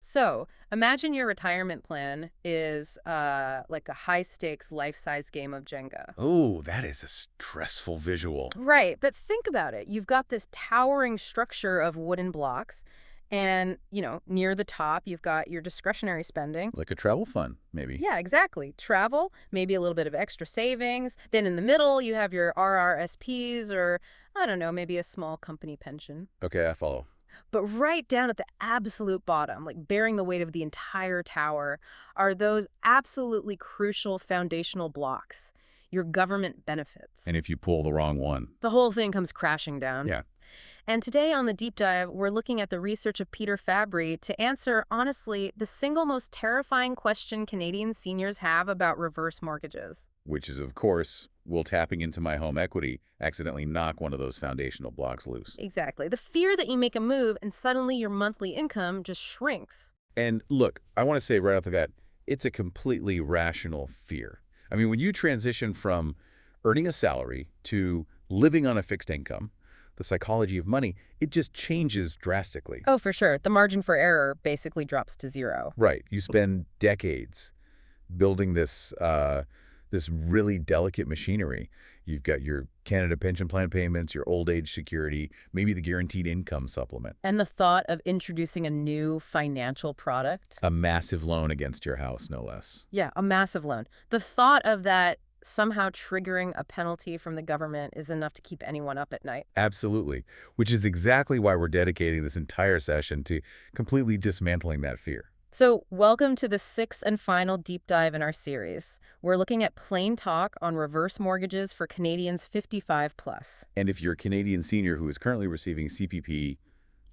So imagine your retirement plan is like a high-stakes, life-size game of Jenga. Oh, that is a stressful visual. Right, but think about it. You've got this towering structure of wooden blocks, and, near the top, you've got your discretionary spending. Like a travel fund, maybe. Yeah, exactly. Travel, maybe a little bit of extra savings. Then in the middle, you have your RRSPs or, I don't know, maybe a small company pension. Okay, I follow. But right down at the absolute bottom, like bearing the weight of the entire tower, are those absolutely crucial foundational blocks, your government benefits. And if you pull the wrong one. The whole thing comes crashing down. Yeah. And today on the deep dive, we're looking at the research of Peter Fabry to answer, honestly, the single most terrifying question Canadian seniors have about reverse mortgages. Which is, of course, will tapping into my home equity accidentally knock one of those foundational blocks loose. Exactly. The fear that you make a move and suddenly your monthly income just shrinks. And look, I want to say right off the bat, it's a completely rational fear. I mean, when you transition from earning a salary to living on a fixed income, the psychology of money, it just changes drastically. Oh, for sure. The margin for error basically drops to zero. Right. You spend decades building this really delicate machinery. You've got your Canada pension plan payments, your old age security, maybe the guaranteed income supplement. And the thought of introducing a new financial product? A massive loan against your house, no less. Yeah, a massive loan. The thought of that somehow triggering a penalty from the government is enough to keep anyone up at night. Absolutely. Which is exactly why we're dedicating this entire session to completely dismantling that fear. So, welcome to the sixth and final deep dive in our series. We're looking at plain talk on reverse mortgages for Canadians 55 plus. And if you're a Canadian senior who is currently receiving CPP,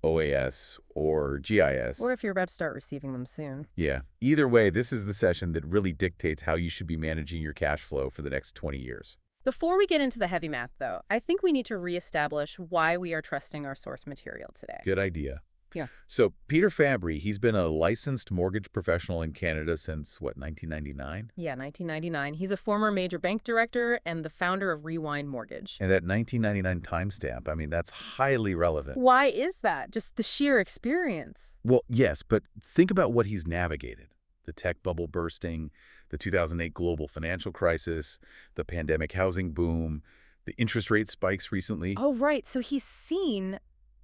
OAS, or GIS, Or if you're about to start receiving them soon. yeah, either way, this is the session that really dictates how you should be managing your cash flow for the next 20 years. Before we get into the heavy math, though, I think we need to reestablish why we are trusting our source material today. Good idea. Yeah. So Peter Fabry, he's been a licensed mortgage professional in Canada since, what, 1999? Yeah, 1999. He's a former major bank director and the founder of Rewind Mortgage. And that 1999 timestamp, I mean, that's highly relevant. Why is that? Just the sheer experience. Well, yes, but think about what he's navigated. The tech bubble bursting, the 2008 global financial crisis, the pandemic housing boom, the interest rate spikes recently. Oh, right. So he's seen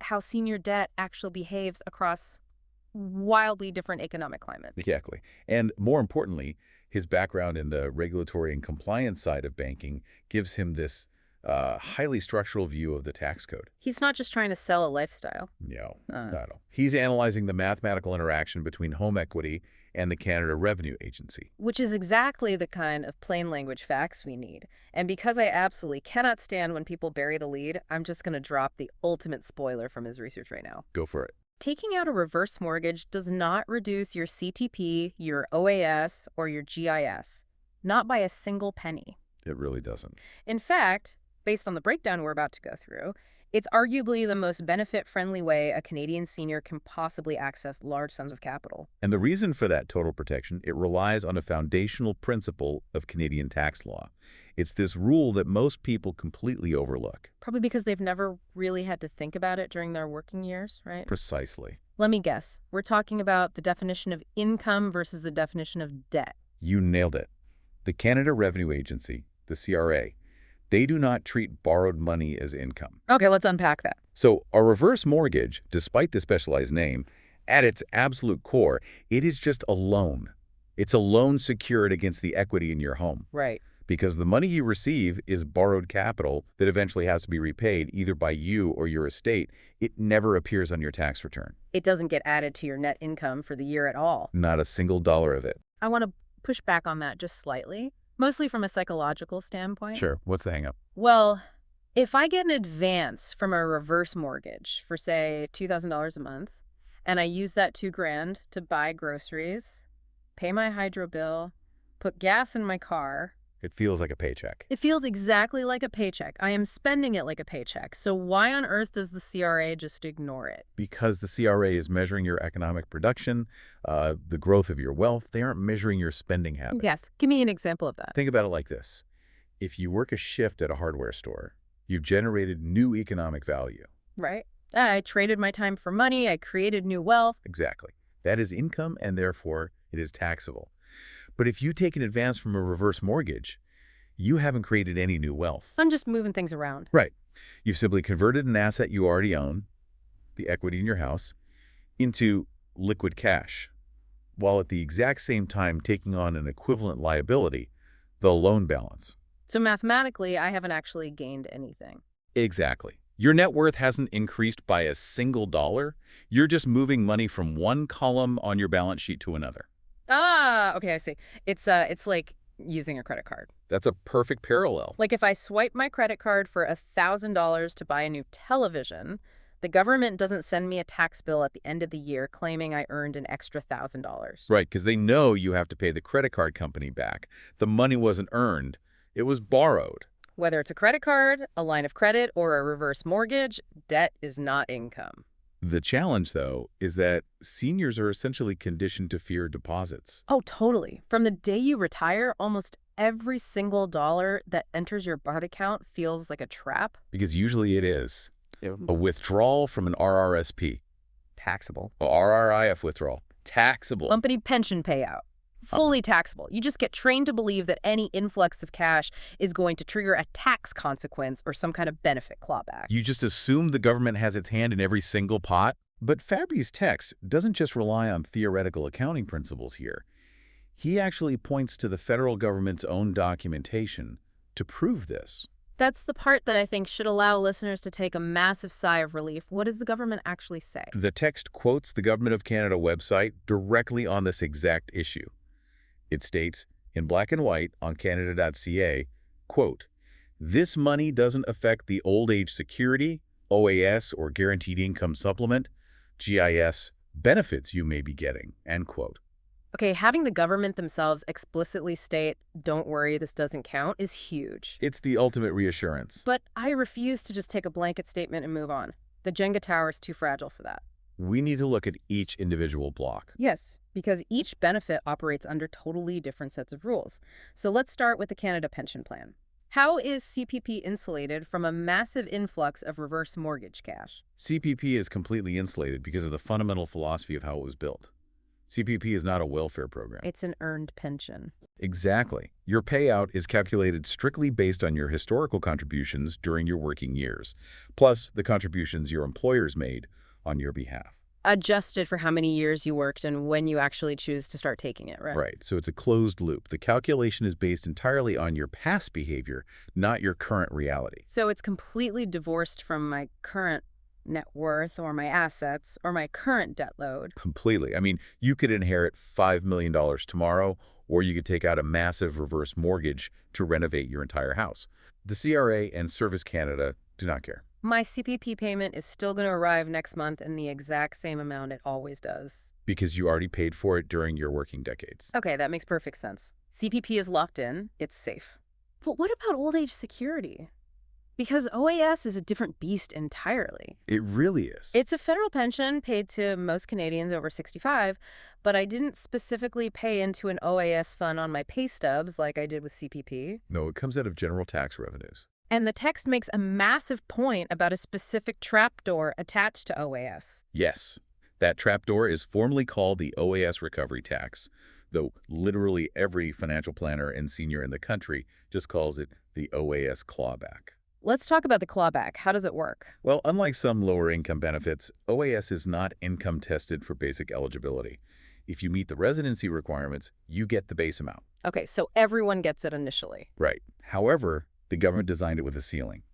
how senior debt actually behaves across wildly different economic climates. Exactly. And more importantly, his background in the regulatory and compliance side of banking gives him this highly structural view of the tax code. He's not just trying to sell a lifestyle. No, not at all. He's analyzing the mathematical interaction between home equity and the Canada Revenue Agency. Which is exactly the kind of plain language facts we need. And because I absolutely cannot stand when people bury the lead, I'm just going to drop the ultimate spoiler from his research right now. Go for it. Taking out a reverse mortgage does not reduce your CTP, your OAS, or your GIS. Not by a single penny. It really doesn't. In fact, based on the breakdown we're about to go through, it's arguably the most benefit-friendly way a Canadian senior can possibly access large sums of capital. And the reason for that total protection, it relies on a foundational principle of Canadian tax law. It's this rule that most people completely overlook. Probably because they've never really had to think about it during their working years, right? Precisely. Let me guess. We're talking about the definition of income versus the definition of debt. You nailed it. The Canada Revenue Agency, the CRA, they do not treat borrowed money as income. Okay, let's unpack that. So a reverse mortgage, despite the specialized name, at its absolute core, it is just a loan. It's a loan secured against the equity in your home. Right. Because the money you receive is borrowed capital that eventually has to be repaid either by you or your estate. It never appears on your tax return. It doesn't get added to your net income for the year at all. Not a single dollar of it. I want to push back on that just slightly, mostly from a psychological standpoint. Sure. What's the hang-up? Well, if I get an advance from a reverse mortgage for, say, $2,000 a month, and I use that $2,000 to buy groceries, pay my hydro bill, put gas in my car, It feels like a paycheck. it feels exactly like a paycheck. I am spending it like a paycheck. So why on earth does the CRA just ignore it? Because the CRA is measuring your economic production, the growth of your wealth. They aren't measuring your spending habits. Yes. Give me an example of that. Think about it like this. If you work a shift at a hardware store, you've generated new economic value. Right? I traded my time for money. I created new wealth. Exactly. That is income, and therefore it is taxable. But if you take an advance from a reverse mortgage, you haven't created any new wealth. I'm just moving things around. Right. You've simply converted an asset you already own, the equity in your house, into liquid cash, while at the exact same time taking on an equivalent liability, the loan balance. So mathematically, I haven't actually gained anything. Exactly. Your net worth hasn't increased by a single dollar. You're just moving money from one column on your balance sheet to another. Ah, okay, I see. It's like using a credit card. That's a perfect parallel. Like if I swipe my credit card for $1,000 to buy a new television, the government doesn't send me a tax bill at the end of the year claiming I earned an extra $1,000. Right, because they know you have to pay the credit card company back. The money wasn't earned. It was borrowed. Whether it's a credit card, a line of credit, or a reverse mortgage, debt is not income. The challenge, though, is that seniors are essentially conditioned to fear deposits. Oh, totally. From the day you retire, almost every single dollar that enters your BART account feels like a trap. Because usually it is. A withdrawal from an RRSP. Taxable. A RRIF withdrawal. Taxable. Company pension payout. Fully taxable. You just get trained to believe that any influx of cash is going to trigger a tax consequence or some kind of benefit clawback. You just assume the government has its hand in every single pot. But Fabry's text doesn't just rely on theoretical accounting principles here. He actually points to the federal government's own documentation to prove this. That's the part that I think should allow listeners to take a massive sigh of relief. What does the government actually say? The text quotes the Government of Canada website directly on this exact issue. It states, in black and white on canada.ca, quote, "This money doesn't affect the old age security, OAS, or guaranteed income supplement, GIS, benefits you may be getting," end quote. Okay, having the government themselves explicitly state, don't worry, this doesn't count, is huge. It's the ultimate reassurance. But I refuse to just take a blanket statement and move on. The Jenga tower is too fragile for that. We need to look at each individual block. Yes, because each benefit operates under totally different sets of rules. So let's start with the Canada Pension Plan. How is CPP insulated from a massive influx of reverse mortgage cash? CPP is completely insulated because of the fundamental philosophy of how it was built. CPP is not a welfare program. It's an earned pension. Exactly. Your payout is calculated strictly based on your historical contributions during your working years, plus the contributions your employers made on your behalf. Adjusted for how many years you worked and when you actually choose to start taking it, right? Right. So it's a closed loop. The calculation is based entirely on your past behavior, not your current reality. So it's completely divorced from my current net worth or my assets or my current debt load. Completely. I mean, you could inherit $5 million tomorrow, or you could take out a massive reverse mortgage to renovate your entire house. The CRA and Service Canada do not care. My CPP payment is still going to arrive next month in the exact same amount it always does. Because you already paid for it during your working decades. Okay, that makes perfect sense. CPP is locked in. It's safe. But what about old age security? Because OAS is a different beast entirely. It really is. It's a federal pension paid to most Canadians over 65, but I didn't specifically pay into an OAS fund on my pay stubs like I did with CPP. No, it comes out of general tax revenues. And the text makes a massive point about a specific trapdoor attached to OAS. Yes, that trapdoor is formally called the OAS recovery tax, though literally every financial planner and senior in the country just calls it the OAS clawback. Let's talk about the clawback. How does it work? Well, unlike some lower income benefits, OAS is not income tested for basic eligibility. If you meet the residency requirements, you get the base amount. Okay, so everyone gets it initially. Right. However, the government designed it with a ceiling.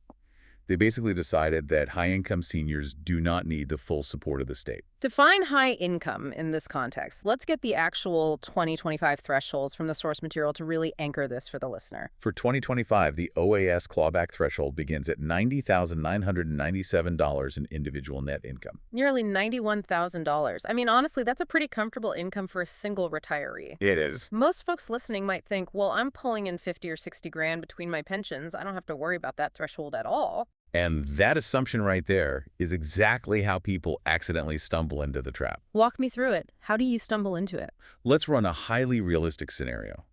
They basically decided that high-income seniors do not need the full support of the state. Define high income in this context. Let's get the actual 2025 thresholds from the source material to really anchor this for the listener. For 2025, the OAS clawback threshold begins at $90,997 in individual net income. Nearly $91,000. I mean, honestly, that's a pretty comfortable income for a single retiree. It is. Most folks listening might think, well, I'm pulling in 50 or 60 grand between my pensions. I don't have to worry about that threshold at all. And that assumption right there is exactly how people accidentally stumble into the trap. Walk me through it. How do you stumble into it? Let's run a highly realistic scenario.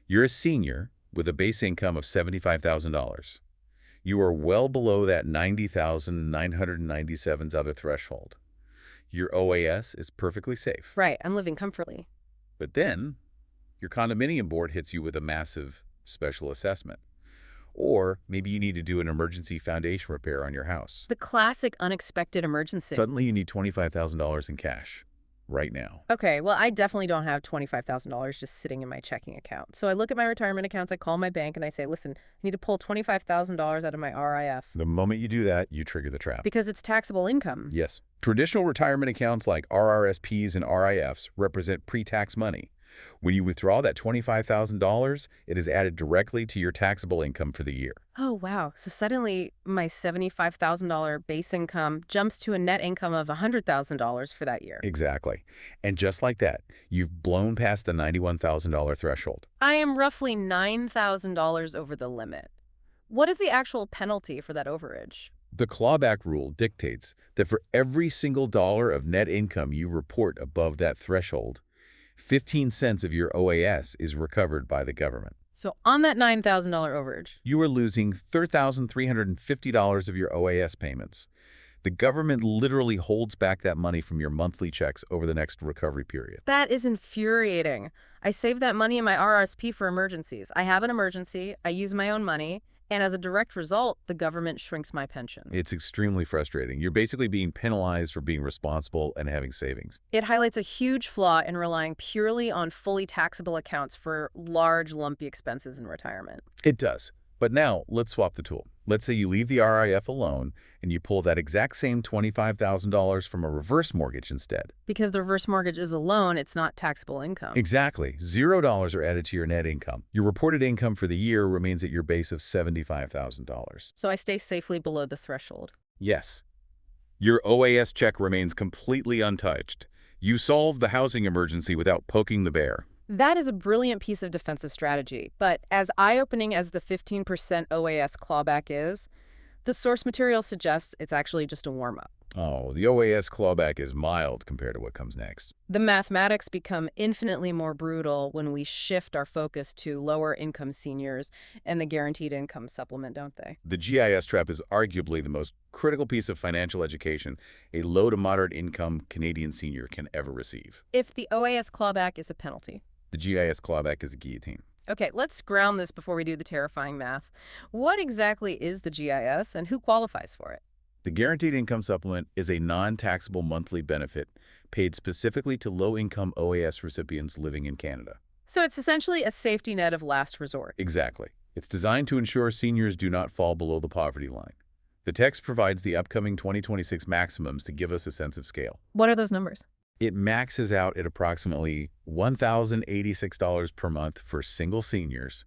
You're a senior with a base income of $75,000. You are well below that $90,997's other threshold. Your OAS is perfectly safe. Right, I'm living comfortably. But then, your condominium board hits you with a massive special assessment. Or maybe you need to do an emergency foundation repair on your house. The classic unexpected emergency. Suddenly you need $25,000 in cash. Right now. Okay, well, I definitely don't have $25,000 just sitting in my checking account. So I look at my retirement accounts, I call my bank, and I say, listen, I need to pull $25,000 out of my RIF. The moment you do that, you trigger the trap. Because it's taxable income. Yes. Traditional retirement accounts like RRSPs and RIFs represent pre-tax money. When you withdraw that $25,000, it is added directly to your taxable income for the year. Oh, wow. So suddenly my $75,000 base income jumps to a net income of $100,000 for that year. Exactly. And just like that, you've blown past the $91,000 threshold. I am roughly $9,000 over the limit. What is the actual penalty for that overage? The clawback rule dictates that for every single dollar of net income you report above that threshold, 15 cents of your OAS is recovered by the government. So on that $9,000 overage, You are losing $3,350 of your OAS payments. The government literally holds back that money from your monthly checks over the next recovery period. that is infuriating. I save that money in my RRSP for emergencies. I have an emergency, I use my own money, and as a direct result, the government shrinks my pension. It's extremely frustrating. You're basically being penalized for being responsible and having savings. It highlights a huge flaw in relying purely on fully taxable accounts for large, lumpy expenses in retirement. It does. But now, let's swap the tool. Let's say you leave the RIF alone and you pull that exact same $25,000 from a reverse mortgage instead. Because the reverse mortgage is a loan, it's not taxable income. Exactly. $0 are added to your net income. Your reported income for the year remains at your base of $75,000. So I stay safely below the threshold. Yes. Your OAS check remains completely untouched. You solved the housing emergency without poking the bear. That is a brilliant piece of defensive strategy, but as eye-opening as the 15% OAS clawback is, the source material suggests it's actually just a warm-up. Oh, the OAS clawback is mild compared to what comes next. The mathematics become infinitely more brutal when we shift our focus to lower-income seniors and the guaranteed income supplement, don't they? The GIS trap is arguably the most critical piece of financial education a low to moderate income Canadian senior can ever receive. If the OAS clawback is a penalty. The GIS clawback is a guillotine. Okay, let's ground this before we do the terrifying math. What exactly is the GIS and who qualifies for it? The Guaranteed Income Supplement is a non-taxable monthly benefit paid specifically to low-income OAS recipients living in Canada. So it's essentially a safety net of last resort. Exactly. It's designed to ensure seniors do not fall below the poverty line. The text provides the upcoming 2026 maximums to give us a sense of scale. What are those numbers? It maxes out at approximately $1,086 per month for single seniors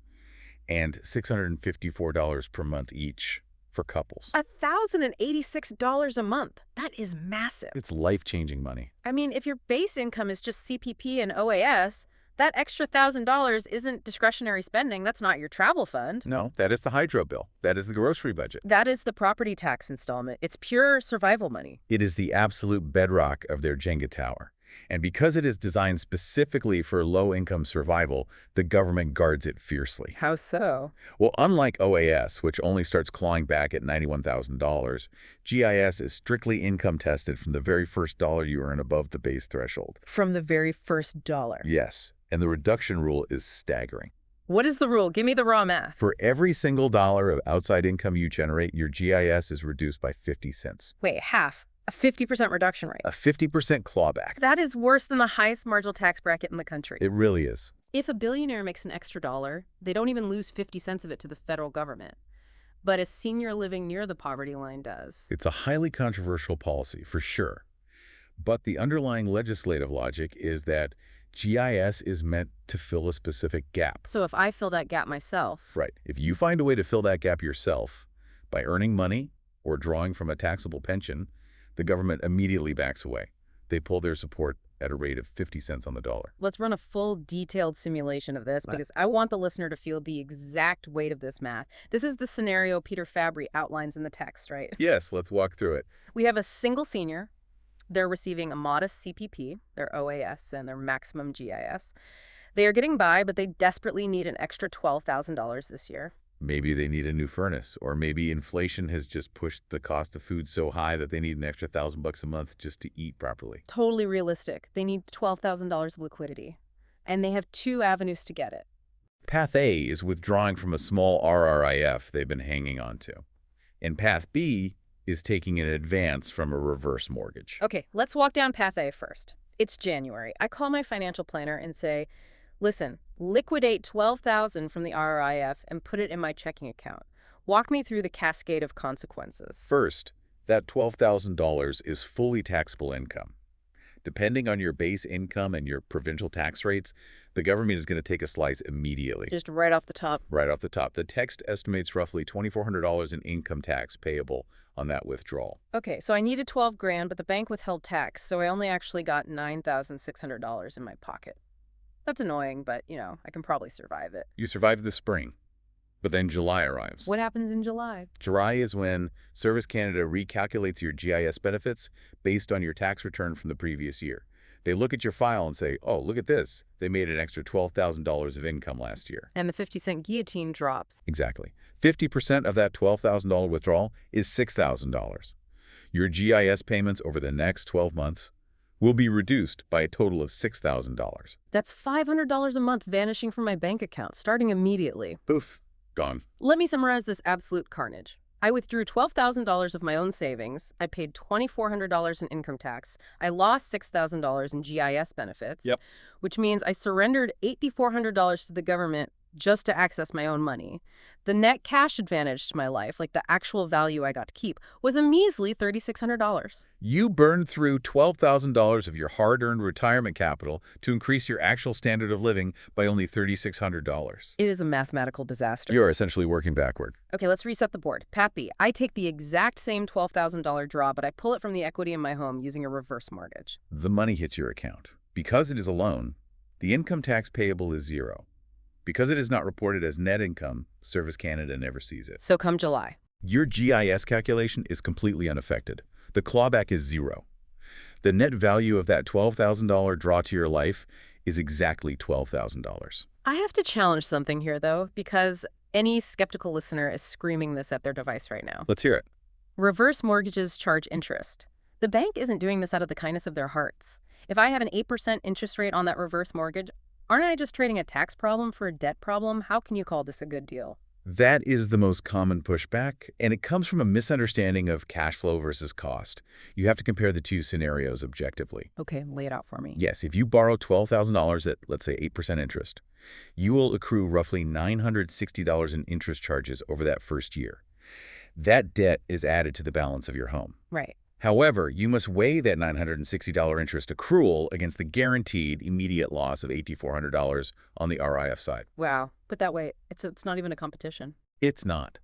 and $654 per month each for couples. $1,086 a month. That is massive. It's life-changing money. I mean, if your base income is just CPP and OAS, that extra $1,000 isn't discretionary spending. That's not your travel fund. No, that is the hydro bill. That is the grocery budget. That is the property tax installment. It's pure survival money. It is the absolute bedrock of their Jenga tower. And because it is designed specifically for low-income survival, the government guards it fiercely. How so? Well, unlike OAS, which only starts clawing back at $91,000, GIS is strictly income tested from the very first dollar you earn above the base threshold. From the very first dollar. Yes, and the reduction rule is staggering. What is the rule? Give me the raw math. For every single dollar of outside income you generate, your GIS is reduced by 50 cents. Wait, half. A 50% reduction rate. A 50% clawback. That is worse than the highest marginal tax bracket in the country. It really is. If a billionaire makes an extra dollar, they don't even lose 50 cents of it to the federal government. But a senior living near the poverty line does. It's a highly controversial policy, for sure. But the underlying legislative logic is that GIS is meant to fill a specific gap. So if I fill that gap myself... Right. If you find a way to fill that gap yourself by earning money or drawing from a taxable pension, the government immediately backs away. They pull their support at a rate of 50 cents on the dollar. Let's run a full detailed simulation of this because I want the listener to feel the exact weight of this math. This is the scenario Peter Fabry outlines in the text, right? Yes, let's walk through it. We have a single senior. They're receiving a modest CPP, their OAS, and their maximum GIS. They are getting by, but they desperately need an extra $12,000 this year. Maybe they need a new furnace, or maybe inflation has just pushed the cost of food so high that they need an extra $1,000 a month just to eat properly. Totally realistic. They need $12,000 of liquidity. And they have two avenues to get it. Path A is withdrawing from a small RRIF they've been hanging on to. And Path B is taking an advance from a reverse mortgage. Okay, let's walk down Path A first. It's January. I call my financial planner and say, listen, liquidate $12,000 from the RRIF and put it in my checking account. Walk me through the cascade of consequences. First, that $12,000 is fully taxable income. Depending on your base income and your provincial tax rates, the government is going to take a slice immediately. Just right off the top. Right off the top. The text estimates roughly $2,400 in income tax payable on that withdrawal. Okay, so I needed $12,000, but the bank withheld tax, so I only actually got $9,600 in my pocket. That's annoying, but, I can probably survive it. You survived the spring, but then July arrives. What happens in July? July is when Service Canada recalculates your GIS benefits based on your tax return from the previous year. They look at your file and say, oh, look at this. They made an extra $12,000 of income last year. And the 50-cent guillotine drops. Exactly. 50% of that $12,000 withdrawal is $6,000. Your GIS payments over the next 12 months will be reduced by a total of $6,000. That's $500 a month vanishing from my bank account, starting immediately. Poof, gone. Let me summarize this absolute carnage. I withdrew $12,000 of my own savings. I paid $2,400 in income tax. I lost $6,000 in GIS benefits, which means I surrendered $8,400 to the government just to access my own money. The net cash advantage to my life, like the actual value I got to keep, was a measly $3,600. You burned through $12,000 of your hard-earned retirement capital to increase your actual standard of living by only $3,600. It is a mathematical disaster. You're essentially working backward. Okay, let's reset the board. Path B, I take the exact same $12,000 draw, but I pull it from the equity in my home using a reverse mortgage. The money hits your account. Because it is a loan, the income tax payable is zero. Because it is not reported as net income, Service Canada never sees it. So come July. Your GIS calculation is completely unaffected. The clawback is zero. The net value of that $12,000 draw to your life is exactly $12,000. I have to challenge something here, though, because any skeptical listener is screaming this at their device right now. Let's hear it. Reverse mortgages charge interest. The bank isn't doing this out of the kindness of their hearts. If I have an 8% interest rate on that reverse mortgage, aren't I just trading a tax problem for a debt problem? How can you call this a good deal? That is the most common pushback, and it comes from a misunderstanding of cash flow versus cost. You have to compare the two scenarios objectively. Okay, lay it out for me. Yes, if you borrow $12,000 at, let's say, 8% interest, you will accrue roughly $960 in interest charges over that first year. That debt is added to the balance of your home. Right. However, you must weigh that $960 interest accrual against the guaranteed immediate loss of $8,400 on the RIF side. Wow. Put that way, it's not even a competition. It's not.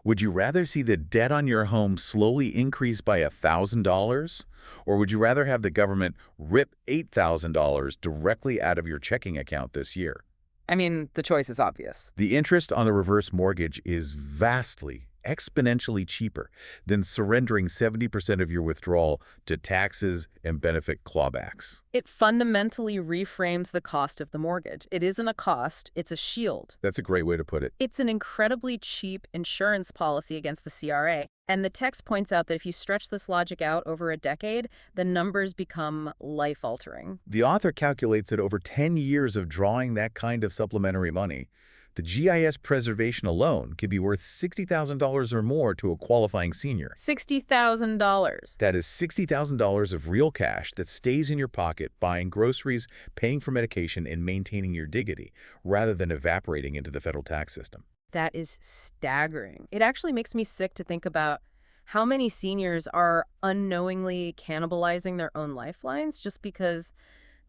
Would you rather see the debt on your home slowly increase by $1,000? Or would you rather have the government rip $8,000 directly out of your checking account this year? I mean, the choice is obvious. The interest on the reverse mortgage is vastly, exponentially cheaper than surrendering 70% of your withdrawal to taxes and benefit clawbacks. It fundamentally reframes the cost of the mortgage. It isn't a cost, it's a shield. That's a great way to put it. It's an incredibly cheap insurance policy against the CRA. And the text points out that if you stretch this logic out over a decade, the numbers become life-altering. The author calculates that over 10 years of drawing that kind of supplementary money, the GIS preservation alone could be worth $60,000 or more to a qualifying senior. $60,000. That is $60,000 of real cash that stays in your pocket buying groceries, paying for medication, and maintaining your dignity, rather than evaporating into the federal tax system. That is staggering. It actually makes me sick to think about how many seniors are unknowingly cannibalizing their own lifelines just because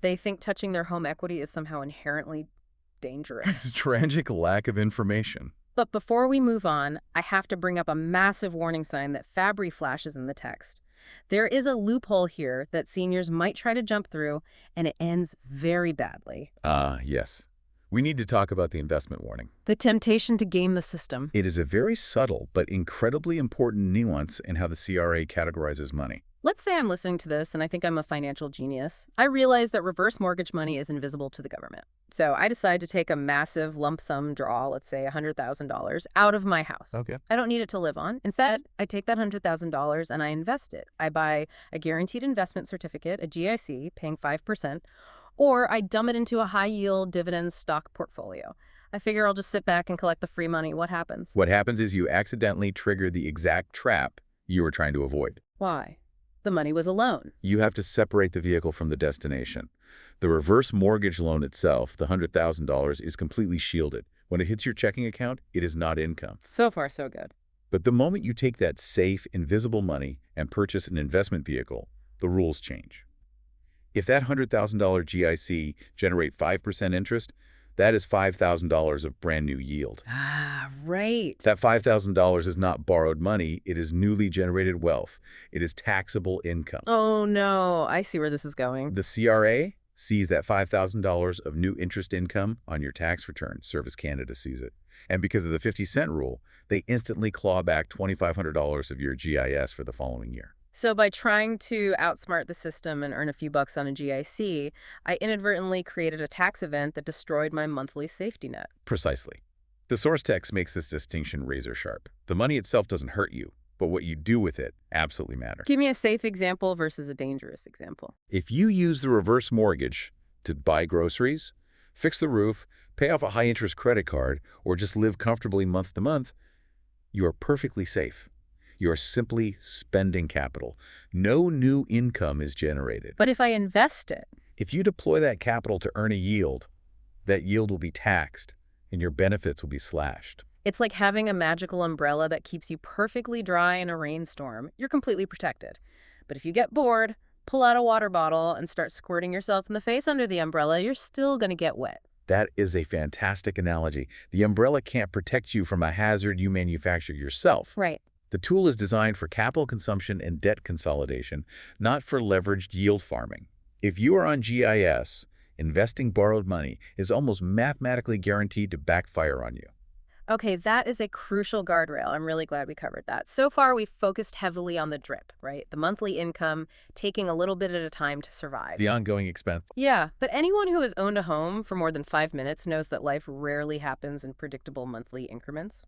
they think touching their home equity is somehow inherently dangerous. It's a tragic lack of information. But before we move on, I have to bring up a massive warning sign that Fabry flashes in the text. There is a loophole here that seniors might try to jump through, and it ends very badly. Yes. We need to talk about the investment warning. The temptation to game the system. It is a very subtle but incredibly important nuance in how the CRA categorizes money. Let's say I'm listening to this and I think I'm a financial genius. I realize that reverse mortgage money is invisible to the government. So I decide to take a massive lump sum draw, let's say $100,000, out of my house. Okay. I don't need it to live on. Instead, I take that $100,000 and I invest it. I buy a guaranteed investment certificate, a GIC, paying 5%, or I dump it into a high-yield dividend stock portfolio. I figure I'll just sit back and collect the free money. What happens? What happens is you accidentally trigger the exact trap you were trying to avoid. Why? The money was a loan. You have to separate the vehicle from the destination. The reverse mortgage loan itself, the $100,000, is completely shielded. When it hits your checking account, it is not income. So far, so good. But the moment you take that safe, invisible money and purchase an investment vehicle, the rules change. If that $100,000 GIC generate 5% interest, that is $5,000 of brand new yield. Ah, right. That $5,000 is not borrowed money, it is newly generated wealth. It is taxable income. Oh, no. I see where this is going. The CRA sees that $5,000 of new interest income on your tax return. Service Canada sees it. And because of the 50-cent rule, they instantly claw back $2,500 of your GIS for the following year. So by trying to outsmart the system and earn a few bucks on a GIC, I inadvertently created a tax event that destroyed my monthly safety net. Precisely. The source text makes this distinction razor sharp. The money itself doesn't hurt you, but what you do with it absolutely matters. Give me a safe example versus a dangerous example. If you use the reverse mortgage to buy groceries, fix the roof, pay off a high-interest credit card, or just live comfortably month to month, you are perfectly safe. You are simply spending capital. No new income is generated. But if I invest it? If you deploy that capital to earn a yield, that yield will be taxed and your benefits will be slashed. It's like having a magical umbrella that keeps you perfectly dry in a rainstorm. You're completely protected. But if you get bored, pull out a water bottle and start squirting yourself in the face under the umbrella, you're still going to get wet. That is a fantastic analogy. The umbrella can't protect you from a hazard you manufacture yourself. Right. The tool is designed for capital consumption and debt consolidation, not for leveraged yield farming. If you are on GIS, investing borrowed money is almost mathematically guaranteed to backfire on you. Okay, that is a crucial guardrail. I'm really glad we covered that. So far, we've focused heavily on the drip, right? The monthly income, taking a little bit at a time to survive. The ongoing expense. Yeah, but anyone who has owned a home for more than 5 minutes knows that life rarely happens in predictable monthly increments.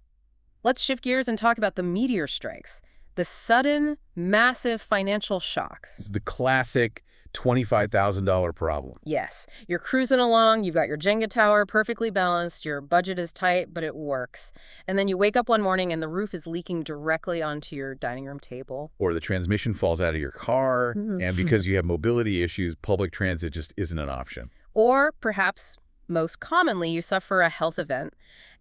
Let's shift gears and talk about the meteor strikes, the sudden, massive financial shocks. The classic $25,000 problem. Yes, you're cruising along, you've got your Jenga tower perfectly balanced, your budget is tight, but it works. And then you wake up one morning and the roof is leaking directly onto your dining room table. Or the transmission falls out of your car, and because you have mobility issues, public transit just isn't an option. Or perhaps, most commonly, you suffer a health event,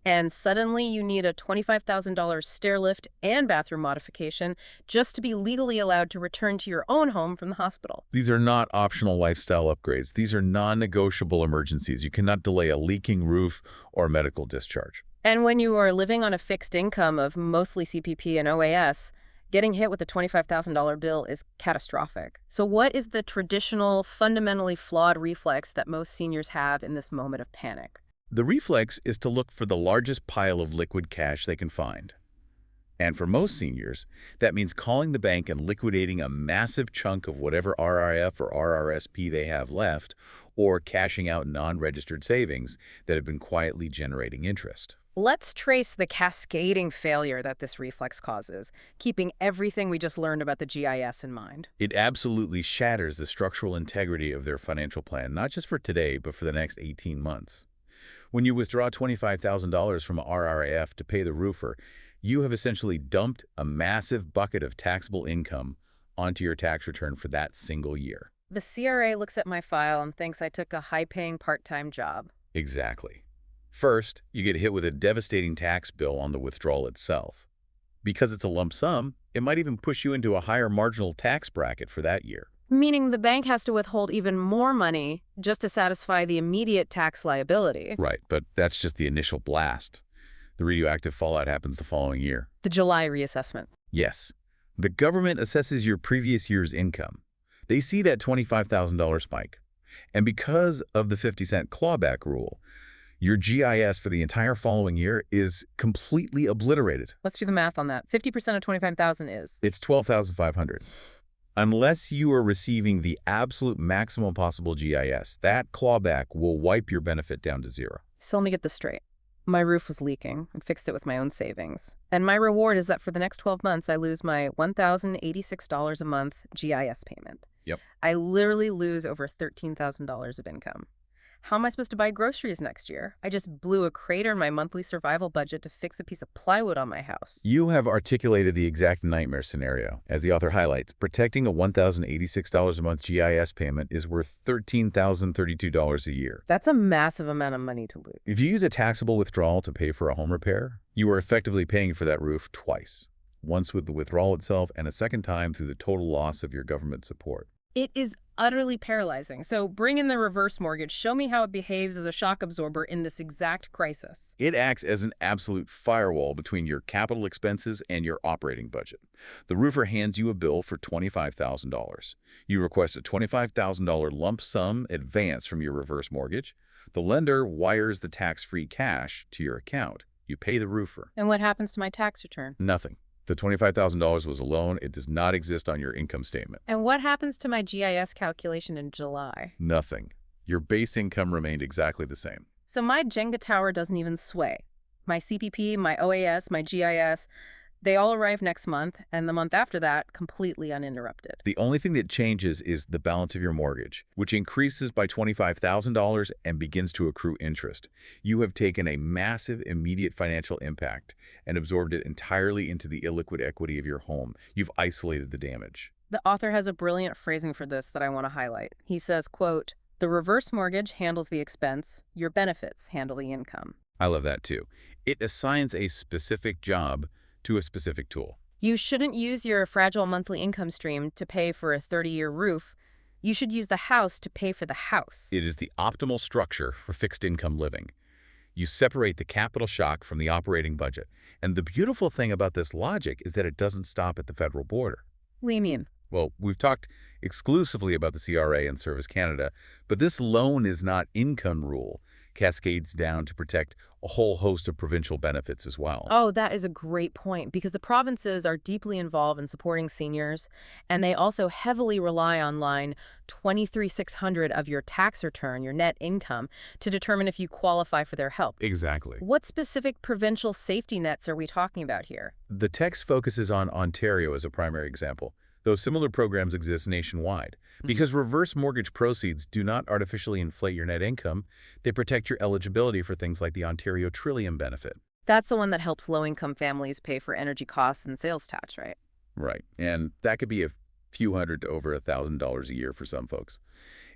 and suddenly you need a $25,000 stair lift and bathroom modification just to be legally allowed to return to your own home from the hospital. These are not optional lifestyle upgrades. These are non-negotiable emergencies. You cannot delay a leaking roof or medical discharge. And when you are living on a fixed income of mostly CPP and OAS, getting hit with a $25,000 bill is catastrophic. So what is the traditional, fundamentally flawed reflex that most seniors have in this moment of panic? The reflex is to look for the largest pile of liquid cash they can find. And for most seniors, that means calling the bank and liquidating a massive chunk of whatever RRF or RRSP they have left, or cashing out non-registered savings that have been quietly generating interest. Let's trace the cascading failure that this reflex causes, keeping everything we just learned about the GIS in mind. It absolutely shatters the structural integrity of their financial plan, not just for today, but for the next 18 months. When you withdraw $25,000 from RRF to pay the roofer, you have essentially dumped a massive bucket of taxable income onto your tax return for that single year. The CRA looks at my file and thinks I took a high-paying part-time job. Exactly. First, you get hit with a devastating tax bill on the withdrawal itself. Because it's a lump sum, it might even push you into a higher marginal tax bracket for that year. Meaning the bank has to withhold even more money just to satisfy the immediate tax liability. Right, but that's just the initial blast. The radioactive fallout happens the following year. The July reassessment. Yes. The government assesses your previous year's income. They see that $25,000 spike. And because of the 50-cent clawback rule, your GIS for the entire following year is completely obliterated. Let's do the math on that. 50% of 25,000 is? It's $12,500. Unless you are receiving the absolute maximum possible GIS, that clawback will wipe your benefit down to zero. So let me get this straight. My roof was leaking and fixed it with my own savings. And my reward is that for the next 12 months, I lose my $1,086 a month GIS payment. Yep. I literally lose over $13,000 of income. How am I supposed to buy groceries next year? I just blew a crater in my monthly survival budget to fix a piece of plywood on my house. You have articulated the exact nightmare scenario. As the author highlights, protecting a $1,086 a month GIS payment is worth $13,032 a year. That's a massive amount of money to lose. If you use a taxable withdrawal to pay for a home repair, you are effectively paying for that roof twice, once with the withdrawal itself and a second time through the total loss of your government support. It is utterly paralyzing. So bring in the reverse mortgage. Show me how it behaves as a shock absorber in this exact crisis. It acts as an absolute firewall between your capital expenses and your operating budget. The roofer hands you a bill for $25,000. You request a $25,000 lump sum advance from your reverse mortgage. The lender wires the tax-free cash to your account. You pay the roofer. And what happens to my tax return? Nothing. The $25,000 was a loan. It does not exist on your income statement. And what happens to my GIS calculation in July? Nothing. Your base income remained exactly the same. So my Jenga tower doesn't even sway. My CPP, my OAS, my GIS, they all arrive next month, and the month after that, completely uninterrupted. The only thing that changes is the balance of your mortgage, which increases by $25,000 and begins to accrue interest. You have taken a massive immediate financial impact and absorbed it entirely into the illiquid equity of your home. You've isolated the damage. The author has a brilliant phrasing for this that I want to highlight. He says, quote, "The reverse mortgage handles the expense, your benefits handle the income." I love that too. It assigns a specific job to a specific tool. You shouldn't use your fragile monthly income stream to pay for a 30-year roof. You should use the house to pay for the house. It is the optimal structure for fixed income living. You separate the capital shock from the operating budget. And the beautiful thing about this logic is that it doesn't stop at the federal border. What do you mean? Well, we've talked exclusively about the CRA and Service Canada, but this loan is not income rule. Cascades down to protect a whole host of provincial benefits as well. Oh, that is a great point, because the provinces are deeply involved in supporting seniors, and they also heavily rely on line 23,600 of your tax return, your net income, to determine if you qualify for their help. Exactly. What specific provincial safety nets are we talking about here? The text focuses on Ontario as a primary example, though similar programs exist nationwide. Because reverse mortgage proceeds do not artificially inflate your net income, they protect your eligibility for things like the Ontario Trillium benefit. That's the one that helps low-income families pay for energy costs and sales tax, right? Right, and that could be a few hundred to over $1,000 a year for some folks.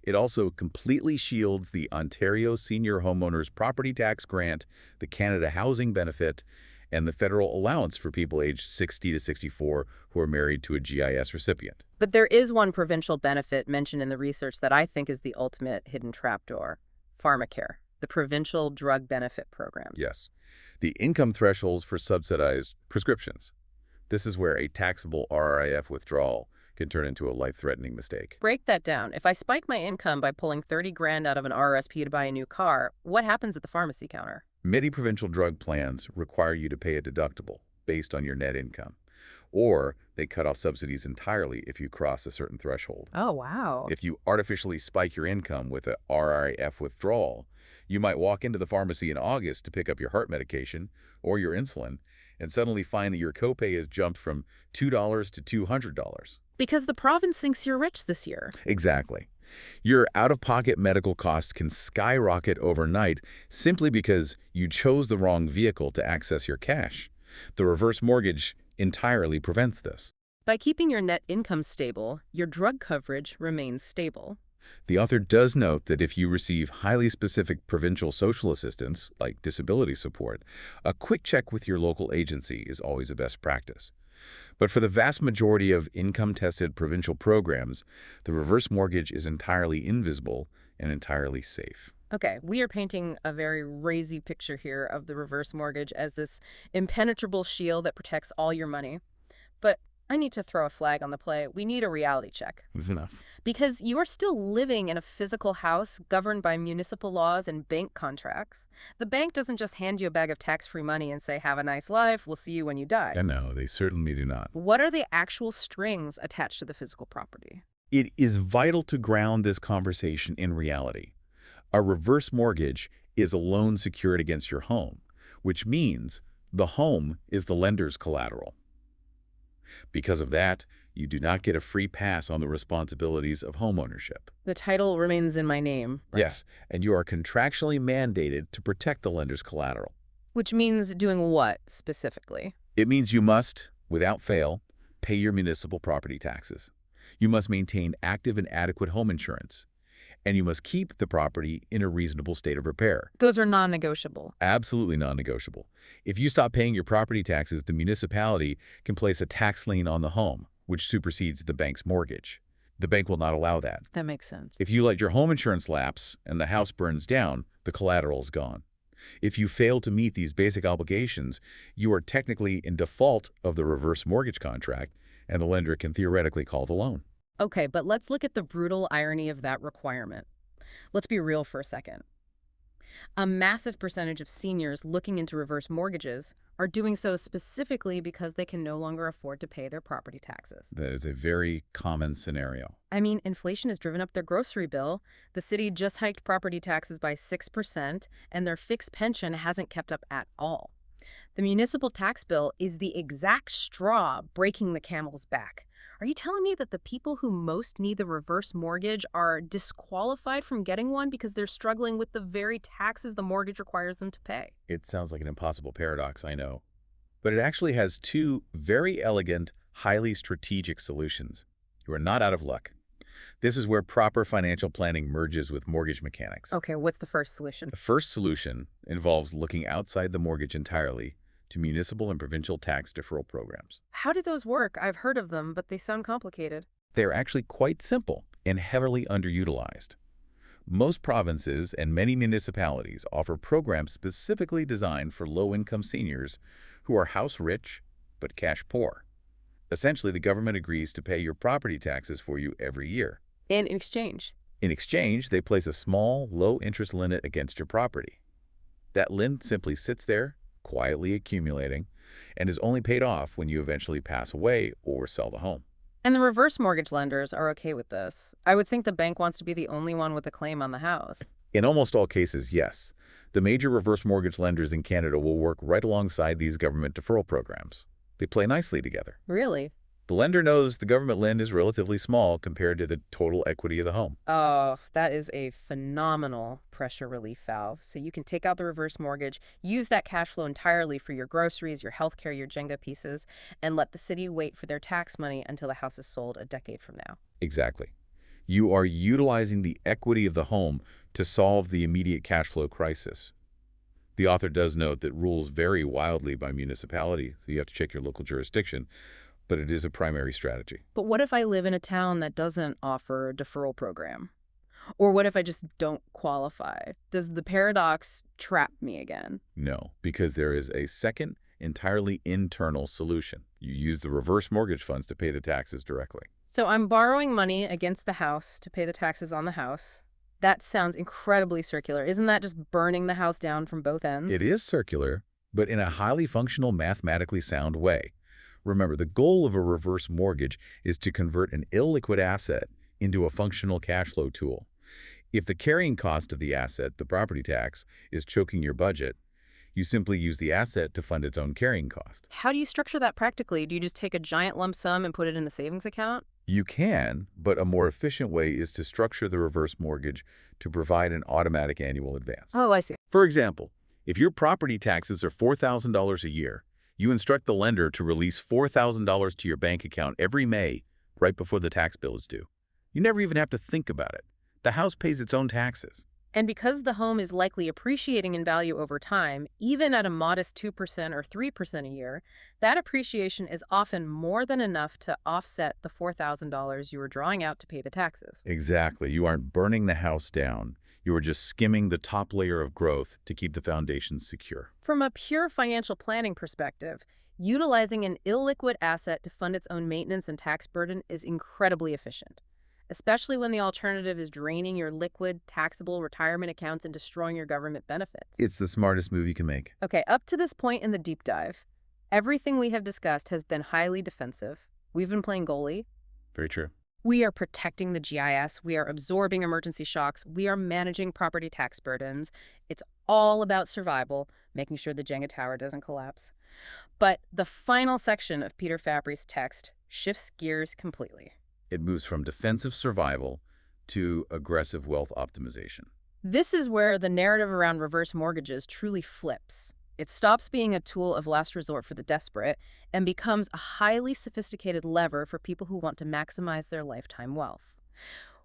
It also completely shields the Ontario Senior Homeowners Property Tax Grant, the Canada Housing Benefit, and the federal allowance for people aged 60 to 64 who are married to a GIS recipient. But there is one provincial benefit mentioned in the research that I think is the ultimate hidden trapdoor: pharmacare, the provincial drug benefit programs. Yes, the income thresholds for subsidized prescriptions. This is where a taxable RRIF withdrawal can turn into a life-threatening mistake. Break that down. If I spike my income by pulling 30 grand out of an RRSP to buy a new car, what happens at the pharmacy counter? Many provincial drug plans require you to pay a deductible based on your net income, or they cut off subsidies entirely if you cross a certain threshold. Oh, wow. If you artificially spike your income with a RRIF withdrawal, you might walk into the pharmacy in August to pick up your heart medication or your insulin and suddenly find that your copay has jumped from $2 to $200. Because the province thinks you're rich this year. Exactly. Your out-of-pocket medical costs can skyrocket overnight simply because you chose the wrong vehicle to access your cash. The reverse mortgage entirely prevents this. By keeping your net income stable, your drug coverage remains stable. The author does note that if you receive highly specific provincial social assistance, like disability support, a quick check with your local agency is always a best practice. But for the vast majority of income-tested provincial programs, the reverse mortgage is entirely invisible and entirely safe. Okay, we are painting a very rosy picture here of the reverse mortgage as this impenetrable shield that protects all your money. But I need to throw a flag on the play. We need a reality check. That's enough. Because you are still living in a physical house governed by municipal laws and bank contracts. The bank doesn't just hand you a bag of tax-free money and say, have a nice life, we'll see you when you die. And no, they certainly do not. What are the actual strings attached to the physical property? It is vital to ground this conversation in reality. A reverse mortgage is a loan secured against your home, which means the home is the lender's collateral. Because of that, you do not get a free pass on the responsibilities of homeownership. The title remains in my name. Right? Yes, and you are contractually mandated to protect the lender's collateral. Which means doing what, specifically? It means you must, without fail, pay your municipal property taxes. You must maintain active and adequate home insurance. And you must keep the property in a reasonable state of repair. Those are non-negotiable. Absolutely non-negotiable. If you stop paying your property taxes, the municipality can place a tax lien on the home, which supersedes the bank's mortgage. The bank will not allow that. That makes sense. If you let your home insurance lapse and the house burns down, the collateral is gone. If you fail to meet these basic obligations, you are technically in default of the reverse mortgage contract, and the lender can theoretically call the loan. Okay, but let's look at the brutal irony of that requirement. Let's be real for a second. A massive percentage of seniors looking into reverse mortgages are doing so specifically because they can no longer afford to pay their property taxes. That is a very common scenario. I mean, inflation has driven up their grocery bill. The city just hiked property taxes by 6%, and their fixed pension hasn't kept up at all. The municipal tax bill is the exact straw breaking the camel's back. Are you telling me that the people who most need the reverse mortgage are disqualified from getting one because they're struggling with the very taxes the mortgage requires them to pay? It sounds like an impossible paradox, I know. But it actually has two very elegant, highly strategic solutions. You are not out of luck. This is where proper financial planning merges with mortgage mechanics. Okay, what's the first solution? The first solution involves looking outside the mortgage entirely to municipal and provincial tax deferral programs. How do those work? I've heard of them, but they sound complicated. They're actually quite simple and heavily underutilized. Most provinces and many municipalities offer programs specifically designed for low-income seniors who are house-rich but cash-poor. Essentially, the government agrees to pay your property taxes for you every year. In exchange? In exchange, they place a small, low-interest limit against your property. That limit simply sits there, quietly accumulating, and is only paid off when you eventually pass away or sell the home. And the reverse mortgage lenders are okay with this. I would think the bank wants to be the only one with a claim on the house. In almost all cases, yes. The major reverse mortgage lenders in Canada will work right alongside these government deferral programs. They play nicely together. Really? The lender knows the government lend is relatively small compared to the total equity of the home. Oh, that is a phenomenal pressure relief valve. So you can take out the reverse mortgage, use that cash flow entirely for your groceries, your healthcare, your Jenga pieces, and let the city wait for their tax money until the house is sold a decade from now. Exactly. You are utilizing the equity of the home to solve the immediate cash flow crisis. The author does note that rules vary wildly by municipality, so you have to check your local jurisdiction, but it is a primary strategy. But what if I live in a town that doesn't offer a deferral program? Or what if I just don't qualify? Does the paradox trap me again? No, because there is a second, entirely internal solution. You use the reverse mortgage funds to pay the taxes directly. So I'm borrowing money against the house to pay the taxes on the house. That sounds incredibly circular. Isn't that just burning the house down from both ends? It is circular, but in a highly functional, mathematically sound way. Remember, the goal of a reverse mortgage is to convert an illiquid asset into a functional cash flow tool. If the carrying cost of the asset, the property tax, is choking your budget, you simply use the asset to fund its own carrying cost. How do you structure that practically? Do you just take a giant lump sum and put it in a savings account? You can, but a more efficient way is to structure the reverse mortgage to provide an automatic annual advance. Oh, I see. For example, if your property taxes are $4,000 a year, you instruct the lender to release $4,000 to your bank account every May, right before the tax bill is due. You never even have to think about it. The house pays its own taxes. And because the home is likely appreciating in value over time, even at a modest 2% or 3% a year, that appreciation is often more than enough to offset the $4,000 you were drawing out to pay the taxes. Exactly. You aren't burning the house down. You are just skimming the top layer of growth to keep the foundations secure. From a pure financial planning perspective, utilizing an illiquid asset to fund its own maintenance and tax burden is incredibly efficient. especially when the alternative is draining your liquid, taxable retirement accounts and destroying your government benefits. It's the smartest move you can make. Okay, up to this point in the deep dive, everything we have discussed has been highly defensive. We've been playing goalie. Very true. We are protecting the GIS. We are absorbing emergency shocks. We are managing property tax burdens. It's all about survival, making sure the Jenga tower doesn't collapse. But the final section of Peter Fabry's text shifts gears completely. It moves from defensive survival to aggressive wealth optimization. This is where the narrative around reverse mortgages truly flips. It stops being a tool of last resort for the desperate and becomes a highly sophisticated lever for people who want to maximize their lifetime wealth.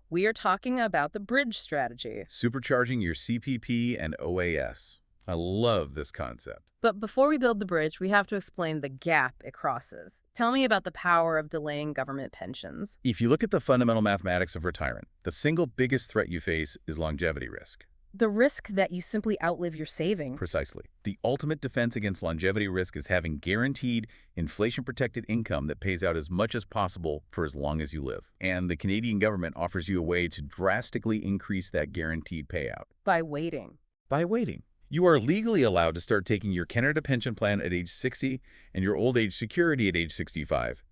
We are talking about the bridge strategy. Supercharging your CPP and OAS. I love this concept. But before we build the bridge, we have to explain the gap it crosses. Tell me about the power of delaying government pensions. If you look at the fundamental mathematics of retirement, the single biggest threat you face is longevity risk. The risk that you simply outlive your savings. Precisely. The ultimate defense against longevity risk is having guaranteed, inflation-protected income that pays out as much as possible for as long as you live. And the Canadian government offers you a way to drastically increase that guaranteed payout. By waiting. By waiting. You are legally allowed to start taking your Canada pension plan at age 60 and your old age security at age 65,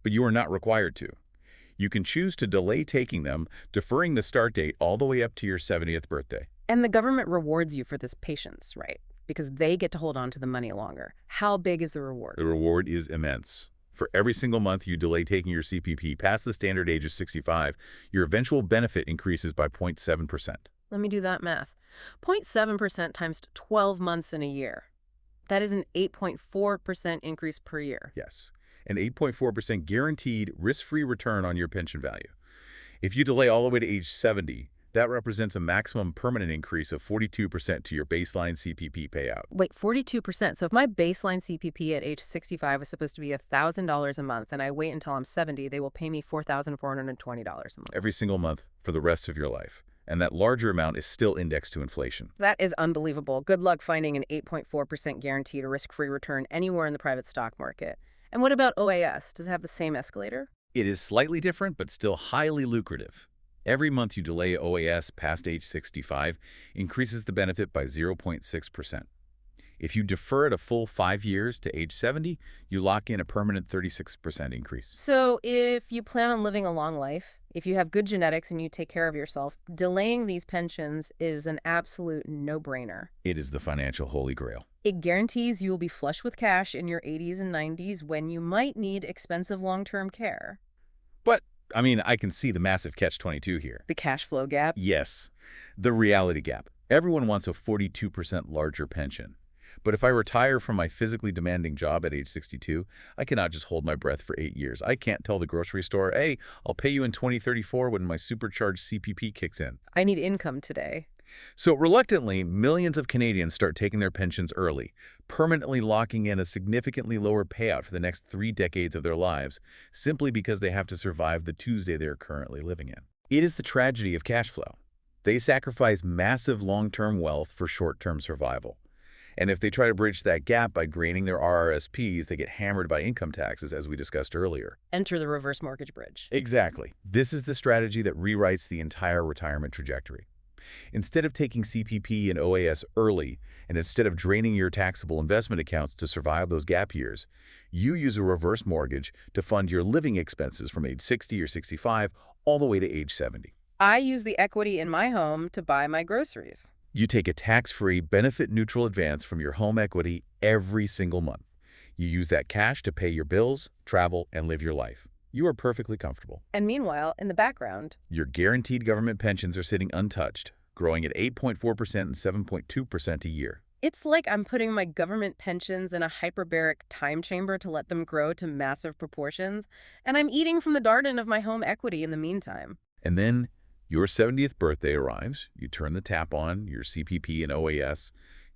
but you are not required to. You can choose to delay taking them, deferring the start date all the way up to your 70th birthday. And the government rewards you for this patience, right? Because they get to hold on to the money longer. How big is the reward? The reward is immense. For every single month you delay taking your CPP past the standard age of 65, your eventual benefit increases by 0.7%. Let me do that math. 0.7% times 12 months in a year. That is an 8.4% increase per year. Yes, an 8.4% guaranteed risk-free return on your pension value. If you delay all the way to age 70, that represents a maximum permanent increase of 42% to your baseline CPP payout. Wait, 42%. So if my baseline CPP at age 65 is supposed to be $1,000 a month and I wait until I'm 70, they will pay me $4,420 a month. Every single month for the rest of your life. And that larger amount is still indexed to inflation. That is unbelievable. Good luck finding an 8.4% guaranteed risk-free return anywhere in the private stock market. And what about OAS? Does it have the same escalator? It is slightly different, but still highly lucrative. Every month you delay OAS past age 65 increases the benefit by 0.6%. If you defer it a full 5 years to age 70, you lock in a permanent 36% increase. So if you plan on living a long life, if you have good genetics and you take care of yourself, delaying these pensions is an absolute no-brainer. It is the financial holy grail. It guarantees you will be flush with cash in your 80s and 90s when you might need expensive long-term care. But, I mean, I can see the massive catch-22 here. The cash flow gap? Yes, the reality gap. Everyone wants a 42% larger pension. But if I retire from my physically demanding job at age 62, I cannot just hold my breath for 8 years. I can't tell the grocery store, hey, I'll pay you in 2034 when my supercharged CPP kicks in. I need income today. So reluctantly, millions of Canadians start taking their pensions early, permanently locking in a significantly lower payout for the next 3 decades of their lives, simply because they have to survive the Tuesday they're currently living in. It is the tragedy of cash flow. They sacrifice massive long-term wealth for short-term survival. And if they try to bridge that gap by draining their RRSPs, they get hammered by income taxes, as we discussed earlier. Enter the reverse mortgage bridge. Exactly. This is the strategy that rewrites the entire retirement trajectory. Instead of taking CPP and OAS early, and instead of draining your taxable investment accounts to survive those gap years, you use a reverse mortgage to fund your living expenses from age 60 or 65 all the way to age 70. I use the equity in my home to buy my groceries. You take a tax-free, benefit-neutral advance from your home equity every single month. You use that cash to pay your bills, travel, and live your life. You are perfectly comfortable. And meanwhile, in the background, your guaranteed government pensions are sitting untouched, growing at 8.4% and 7.2% a year. It's like I'm putting my government pensions in a hyperbaric time chamber to let them grow to massive proportions, and I'm eating from the garden of my home equity in the meantime. And then your 70th birthday arrives, you turn the tap on, your CPP and OAS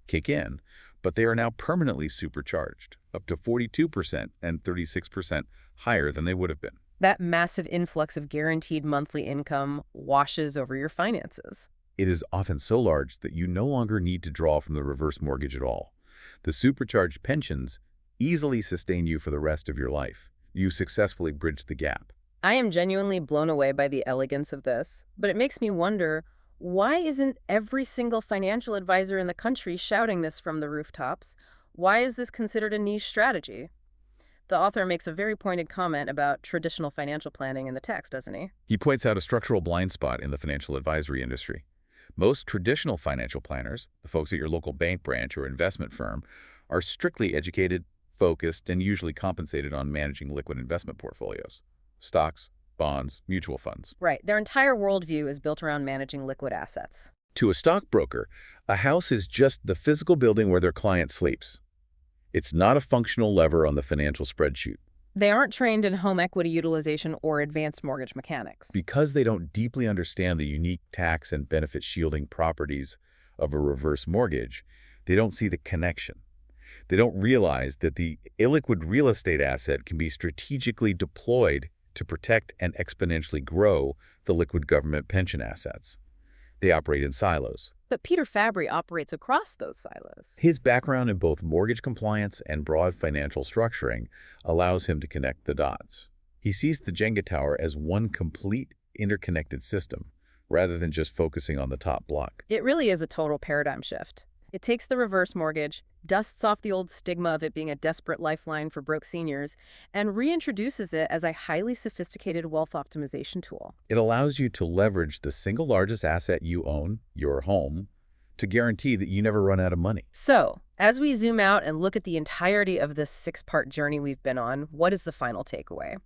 kick in, but they are now permanently supercharged, up to 42% and 36% higher than they would have been. That massive influx of guaranteed monthly income washes over your finances. It is often so large that you no longer need to draw from the reverse mortgage at all. The supercharged pensions easily sustain you for the rest of your life. You successfully bridged the gap. I am genuinely blown away by the elegance of this, but it makes me wonder, why isn't every single financial advisor in the country shouting this from the rooftops? Why is this considered a niche strategy? The author makes a very pointed comment about traditional financial planning in the text, doesn't he? He points out a structural blind spot in the financial advisory industry. Most traditional financial planners, the folks at your local bank branch or investment firm, are strictly educated, focused, and usually compensated on managing liquid investment portfolios. Stocks, bonds, mutual funds. Right. Their entire worldview is built around managing liquid assets. To a stockbroker, a house is just the physical building where their client sleeps. It's not a functional lever on the financial spreadsheet. They aren't trained in home equity utilization or advanced mortgage mechanics. Because they don't deeply understand the unique tax and benefit shielding properties of a reverse mortgage, they don't see the connection. They don't realize that the illiquid real estate asset can be strategically deployed to protect and exponentially grow the liquid government pension assets. They operate in silos. But Peter Fabry operates across those silos. His background in both mortgage compliance and broad financial structuring allows him to connect the dots. He sees the Jenga tower as one complete, interconnected system, rather than just focusing on the top block. It really is a total paradigm shift. It takes the reverse mortgage, dusts off the old stigma of it being a desperate lifeline for broke seniors, and reintroduces it as a highly sophisticated wealth optimization tool. It allows you to leverage the single largest asset you own, your home, to guarantee that you never run out of money. So, as we zoom out and look at the entirety of this six-part journey we've been on, what is the final takeaway?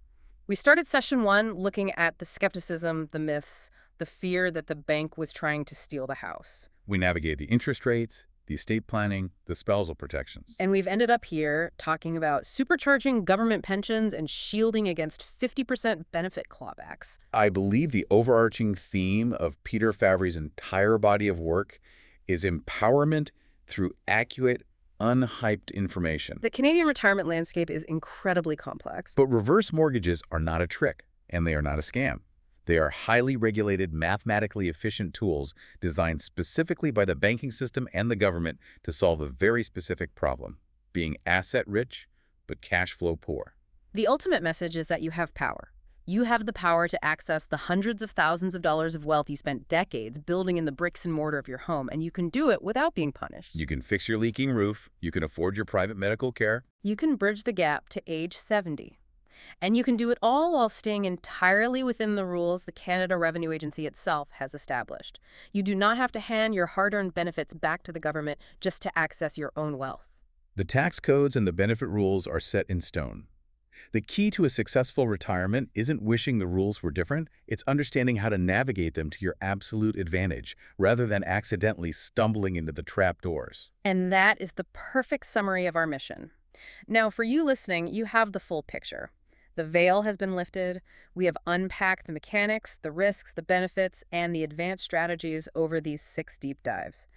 We started session 1 looking at the skepticism, the myths, the fear that the bank was trying to steal the house. We navigate the interest rates, the estate planning, the spousal protections. And we've ended up here talking about supercharging government pensions and shielding against 50% benefit clawbacks. I believe the overarching theme of Peter Fabry's entire body of work is empowerment through accurate, unhyped information. The Canadian retirement landscape is incredibly complex. But reverse mortgages are not a trick, and they are not a scam. They are highly regulated, mathematically efficient tools designed specifically by the banking system and the government to solve a very specific problem, being asset-rich but cash flow poor. The ultimate message is that you have power. You have the power to access the hundreds of thousands of dollars of wealth you spent decades building in the bricks and mortar of your home, and you can do it without being punished. You can fix your leaking roof, you can afford your private medical care. You can bridge the gap to age 70. And you can do it all while staying entirely within the rules the Canada Revenue Agency itself has established. You do not have to hand your hard-earned benefits back to the government just to access your own wealth. The tax codes and the benefit rules are set in stone. The key to a successful retirement isn't wishing the rules were different, it's understanding how to navigate them to your absolute advantage, rather than accidentally stumbling into the trapdoors. And that is the perfect summary of our mission. Now, for you listening, you have the full picture. The veil has been lifted. We have unpacked the mechanics, the risks, the benefits, and the advanced strategies over these 6 deep dives.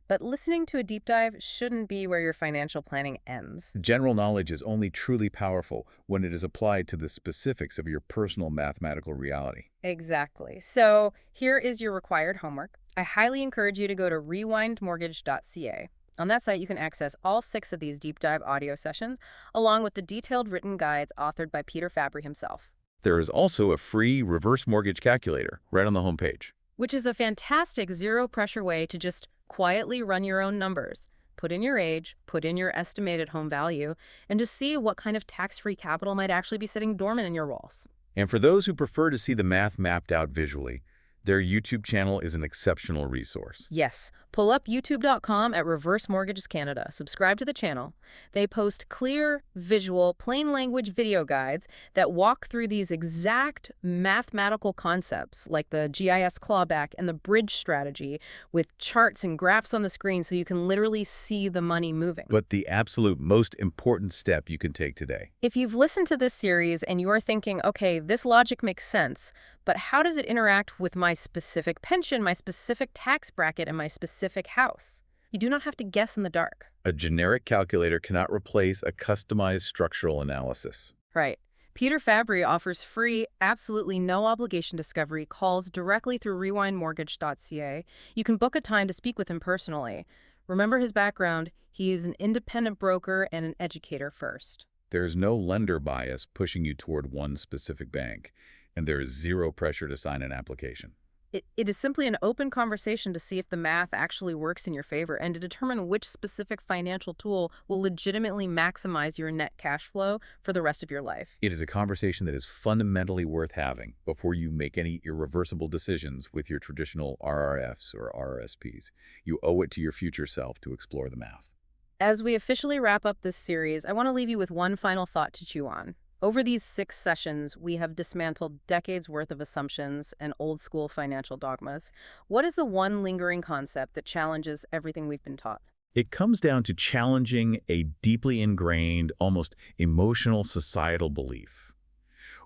But listening to a deep dive shouldn't be where your financial planning ends. General knowledge is only truly powerful when it is applied to the specifics of your personal mathematical reality. Exactly. So here is your required homework. I highly encourage you to go to rewindmortgage.ca. On that site, you can access all 6 of these deep dive audio sessions, along with the detailed written guides authored by Peter Fabry himself. There is also a free reverse mortgage calculator right on the homepage, Which is a fantastic zero-pressure way to just quietly run your own numbers. Put in your age, put in your estimated home value, and just see what kind of tax-free capital might actually be sitting dormant in your walls. And for those who prefer to see the math mapped out visually, their YouTube channel is an exceptional resource. Yes, pull up youtube.com at Reverse Mortgages Canada. Subscribe to the channel. They post clear, visual, plain language video guides that walk through these exact mathematical concepts like the GIS clawback and the bridge strategy with charts and graphs on the screen so you can literally see the money moving. But the absolute most important step you can take today. If you've listened to this series and you're thinking, okay, this logic makes sense, but how does it interact with my specific pension, my specific tax bracket, and my specific house? You do not have to guess in the dark. A generic calculator cannot replace a customized structural analysis. Right. Peter Fabry offers free, absolutely no obligation discovery calls directly through rewindmortgage.ca. You can book a time to speak with him personally. Remember his background. He is an independent broker and an educator first. There is no lender bias pushing you toward one specific bank. And there is zero pressure to sign an application. It is simply an open conversation to see if the math actually works in your favor and to determine which specific financial tool will legitimately maximize your net cash flow for the rest of your life. It is a conversation that is fundamentally worth having before you make any irreversible decisions with your traditional RRFs or RRSPs. You owe it to your future self to explore the math. As we officially wrap up this series, I want to leave you with one final thought to chew on. Over these 6 sessions, we have dismantled decades worth of assumptions and old school financial dogmas. What is the one lingering concept that challenges everything we've been taught? It comes down to challenging a deeply ingrained, almost emotional societal belief.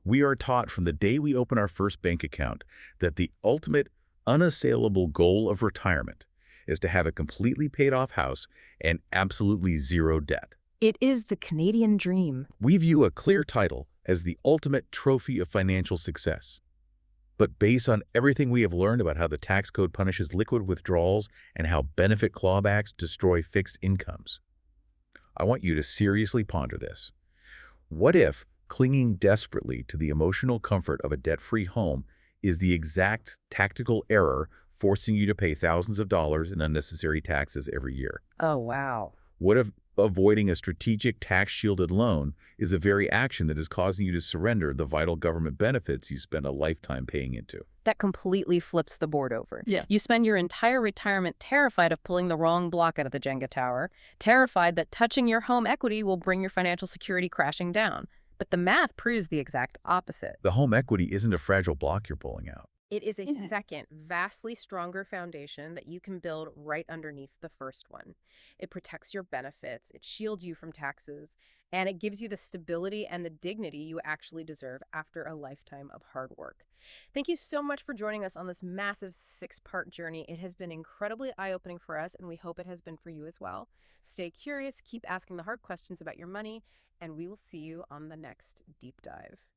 We are taught from the day we open our first bank account that the ultimate, unassailable goal of retirement is to have a completely paid off house and absolutely zero debt. It is the Canadian dream. We view a clear title as the ultimate trophy of financial success. But based on everything we have learned about how the tax code punishes liquid withdrawals and how benefit clawbacks destroy fixed incomes, I want you to seriously ponder this. What if clinging desperately to the emotional comfort of a debt-free home is the exact tactical error forcing you to pay thousands of dollars in unnecessary taxes every year? Oh, wow. What if avoiding a strategic tax-shielded loan is the very action that is causing you to surrender the vital government benefits you spent a lifetime paying into? That completely flips the board over. Yeah. You spend your entire retirement terrified of pulling the wrong block out of the Jenga tower, terrified that touching your home equity will bring your financial security crashing down. But the math proves the exact opposite. The home equity isn't a fragile block you're pulling out. It is a Yeah. second, vastly stronger foundation that you can build right underneath the first one. It protects your benefits, it shields you from taxes, and it gives you the stability and the dignity you actually deserve after a lifetime of hard work. Thank you so much for joining us on this massive 6-part journey. It has been incredibly eye-opening for us, and we hope it has been for you as well. Stay curious, keep asking the hard questions about your money, and we will see you on the next deep dive.